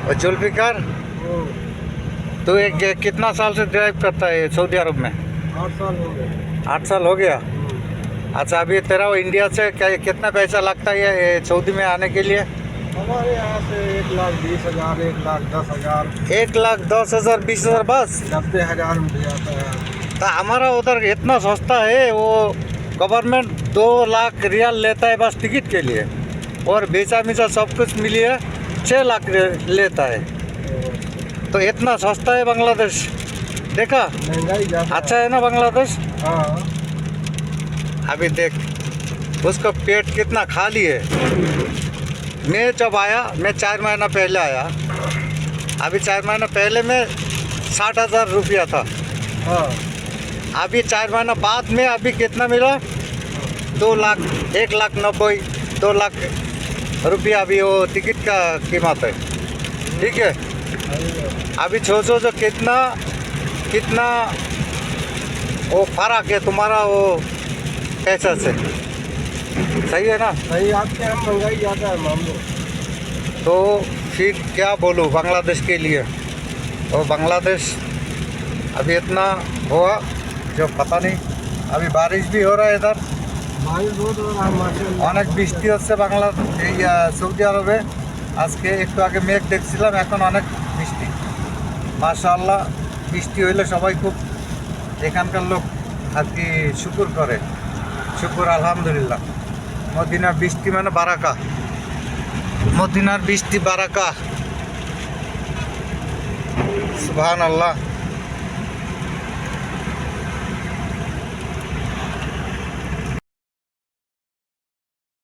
और जुल्फिकार, तो एक कितना साल से ड्राइव करता है सऊदी अरब में? 8 साल हो गए। 8 साल हो गया। अच्छा, अभी तेरा वो इंडिया से कितना पैसा लगता है ये सऊदी में आने के लिए? हमारे यहाँ से 1,20,000, 1,10,000, 1,10,000, 20,000 बस? 90,000 मिल जाता है। तो हमारा उधर इतना सस्ता है, वो गवर्नमेंट 2 लाख रियाल लेता है बस टिकट के लिए, और वीसा वीसा सब कुछ मिलिए 6 लाख लेता है। तो इतना सस्ता है बांग्लादेश, देखा? महंगाई ज़्यादा अच्छा है ना बांग्लादेश? हाँ। अभी देख उसका पेट कितना खाली है। मैं जब आया, मैं 4 महीना पहले आया, अभी 4 महीना पहले में 60,000 रुपया था। हाँ। अभी 4 महीना बाद में अभी कितना मिला? 2 लाख, 1,90,000, 2 लाख रुपया अभी वो टिकट का कीमत है। ठीक है, अभी सोचो जो कितना कितना वो फर्क है तुम्हारा वो पैसा से। सही है ना? सही, आपके यहाँ महंगाई ज़्यादा है मामलो। तो फिर क्या बोलूँ बांग्लादेश के लिए। और बांग्लादेश अभी इतना हुआ जो पता नहीं। अभी बारिश भी हो रहा है इधर, बारिश बहुत हो रहा है माशाल्लाह। অনেক বৃষ্টি হচ্ছে সৌদি আরবে। আজকে একটু আগে মেঘ দেখছিলাম, এখন অনেক বৃষ্টি। মাশাআল্লাহ, বৃষ্টি হইলে সবাই খুব এখানকার লোক আর কি শুকুর করে। শুকুর আলহামদুলিল্লাহ। মদিনার বৃষ্টি মানে বারাকা, মদিনার বৃষ্টি বারাকা। সুবহানাল্লাহ।